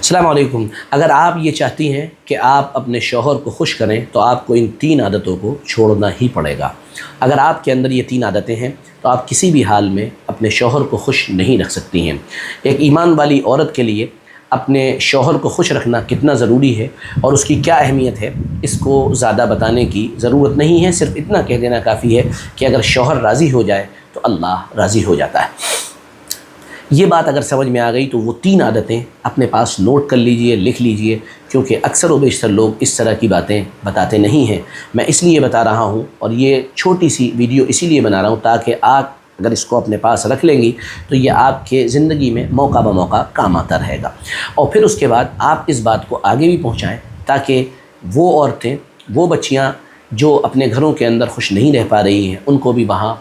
السلام علیکم۔ اگر آپ یہ چاہتی ہیں کہ آپ اپنے شوہر کو خوش کریں تو آپ کو ان 3 عادتوں کو چھوڑنا ہی پڑے گا۔ اگر آپ کے اندر یہ 3 عادتیں ہیں تو آپ کسی بھی حال میں اپنے شوہر کو خوش نہیں رکھ سکتی ہیں۔ ایک ایمان والی عورت کے لیے اپنے شوہر کو خوش رکھنا کتنا ضروری ہے اور اس کی کیا اہمیت ہے، اس کو زیادہ بتانے کی ضرورت نہیں ہے، صرف اتنا کہہ دینا کافی ہے کہ اگر شوہر راضی ہو جائے تو اللہ راضی ہو جاتا ہے۔ یہ بات اگر سمجھ میں آ گئی تو وہ 3 عادتیں اپنے پاس نوٹ کر لیجئے، لکھ لیجئے، کیونکہ اکثر و بیشتر لوگ اس طرح کی باتیں بتاتے نہیں ہیں۔ میں اس لیے بتا رہا ہوں اور یہ چھوٹی سی ویڈیو اسی لیے بنا رہا ہوں تاکہ آپ اگر اس کو اپنے پاس رکھ لیں گی تو یہ آپ کے زندگی میں موقع بہ موقع کام آتا رہے گا، اور پھر اس کے بعد آپ اس بات کو آگے بھی پہنچائیں تاکہ وہ عورتیں، وہ بچیاں جو اپنے گھروں کے اندر خوش نہیں رہ پا رہی ہیں، ان کو بھی وہاں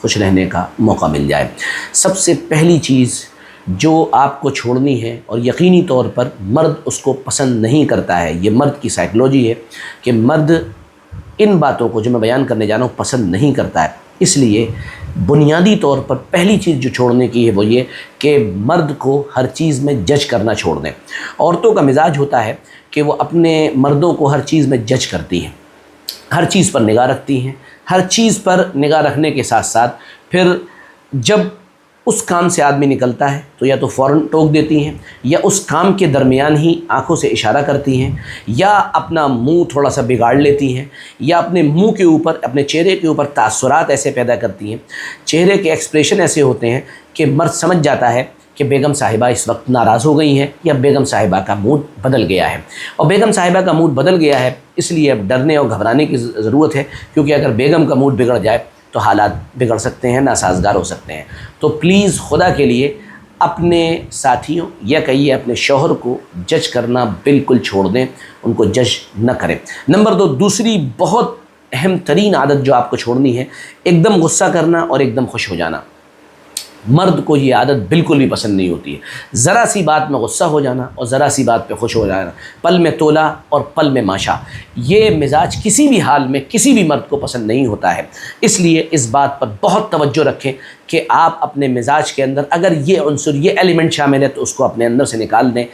خوش رہنے کا موقع مل جائے۔ سب سے پہلی چیز جو آپ کو چھوڑنی ہے، اور یقینی طور پر مرد اس کو پسند نہیں کرتا ہے، یہ مرد کی سائیکلوجی ہے کہ مرد ان باتوں کو جو میں بیان کرنے جا رہا ہوں پسند نہیں کرتا ہے، اس لیے بنیادی طور پر پہلی چیز جو چھوڑنے کی ہے وہ یہ کہ مرد کو ہر چیز میں جج کرنا چھوڑ دیں۔ عورتوں کا مزاج ہوتا ہے کہ وہ اپنے مردوں کو ہر چیز میں جج کرتی ہیں، ہر چیز پر نگاہ رکھتی ہیں، ہر چیز پر نگاہ رکھنے کے ساتھ ساتھ پھر جب اس کام سے آدمی نکلتا ہے تو یا تو فوراً ٹوک دیتی ہیں، یا اس کام کے درمیان ہی آنکھوں سے اشارہ کرتی ہیں، یا اپنا منہ تھوڑا سا بگاڑ لیتی ہیں، یا اپنے منہ کے اوپر، اپنے چہرے کے اوپر تاثرات ایسے پیدا کرتی ہیں، چہرے کے ایکسپریشن ایسے ہوتے ہیں کہ مرد سمجھ جاتا ہے کہ بیگم صاحبہ اس وقت ناراض ہو گئی ہیں یا بیگم صاحبہ کا موڈ بدل گیا ہے۔ اور بیگم صاحبہ کا موڈ بدل گیا ہے اس لیے اب ڈرنے اور گھبرانے کی ضرورت ہے، کیونکہ اگر بیگم کا موڈ بگڑ جائے تو حالات بگڑ سکتے ہیں، ناسازگار ہو سکتے ہیں۔ تو پلیز خدا کے لیے اپنے ساتھیوں یا کہیے اپنے شوہر کو جج کرنا بالکل چھوڑ دیں، ان کو جج نہ کریں۔ نمبر 2، دوسری بہت اہم ترین عادت جو آپ کو چھوڑنی ہے، ایک دم غصہ کرنا اور ایک دم خوش ہو جانا۔ مرد کو یہ عادت بالکل بھی پسند نہیں ہوتی ہے، ذرا سی بات میں غصہ ہو جانا اور ذرا سی بات پہ خوش ہو جانا، پل میں تولا اور پل میں ماشا، یہ مزاج کسی بھی حال میں کسی بھی مرد کو پسند نہیں ہوتا ہے۔ اس لیے اس بات پر بہت توجہ رکھیں کہ آپ اپنے مزاج کے اندر اگر یہ عنصر، یہ ایلیمنٹ شامل ہے تو اس کو اپنے اندر سے نکال دیں۔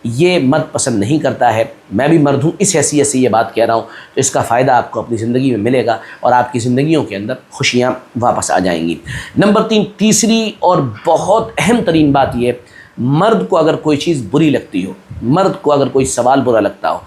یہ مرد پسند نہیں کرتا ہے، میں بھی مرد ہوں، اس حیثیت سے یہ بات کہہ رہا ہوں، تو اس کا فائدہ آپ کو اپنی زندگی میں ملے گا اور آپ کی زندگیوں کے اندر خوشیاں واپس آ جائیں گی۔ نمبر 3، تیسری اور بہت اہم ترین بات یہ، مرد کو اگر کوئی چیز بری لگتی ہو، مرد کو اگر کوئی سوال برا لگتا ہو،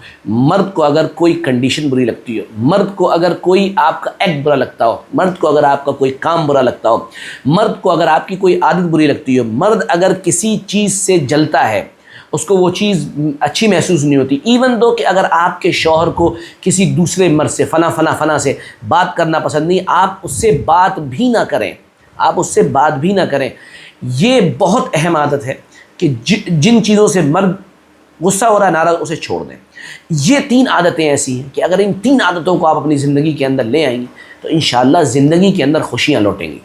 مرد کو اگر کوئی کنڈیشن بری لگتی ہو، مرد کو اگر کوئی آپ کا ایکٹ برا لگتا ہو، مرد کو اگر آپ کا کوئی کام برا لگتا ہو، مرد کو اگر آپ کی کوئی عادت بری لگتی ہو، مرد اگر کسی چیز سے جلتا ہے، اس کو وہ چیز اچھی محسوس نہیں ہوتی، ایون دو کہ اگر آپ کے شوہر کو کسی دوسرے مرد سے فلاں سے بات کرنا پسند نہیں، آپ اس سے بات بھی نہ کریں، آپ اس سے بات بھی نہ کریں۔ یہ بہت اہم عادت ہے کہ جن چیزوں سے مرد غصہ ہو رہا ہے، ناراض، اسے چھوڑ دیں۔ یہ 3 عادتیں ایسی ہیں کہ اگر ان 3 عادتوں کو آپ اپنی زندگی کے اندر لے آئیں گی تو انشاءاللہ زندگی کے اندر خوشیاں لوٹیں گی،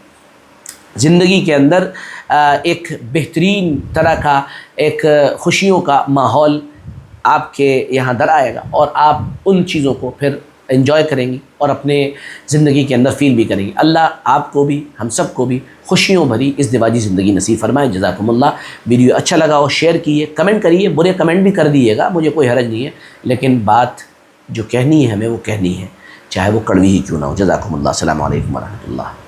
زندگی کے اندر ایک بہترین طرح کا ایک خوشیوں کا ماحول آپ کے یہاں در آئے گا، اور آپ ان چیزوں کو پھر انجوائے کریں گی اور اپنے زندگی کے اندر فیل بھی کریں گی۔ اللہ آپ کو بھی، ہم سب کو بھی خوشیوں بھری ازدواجی زندگی نصیب فرمائے۔ جزاکم اللہ۔ ویڈیو اچھا لگا ہو شیئر کیے، کمنٹ کریے، برے کمنٹ بھی کر دیے گا، مجھے کوئی حرج نہیں ہے، لیکن بات جو کہنی ہے ہمیں وہ کہنی ہے، چاہے وہ کڑوی ہی کیوں نہ ہو۔ جزاکم اللہ۔ السلام علیکم ورحمۃ اللہ۔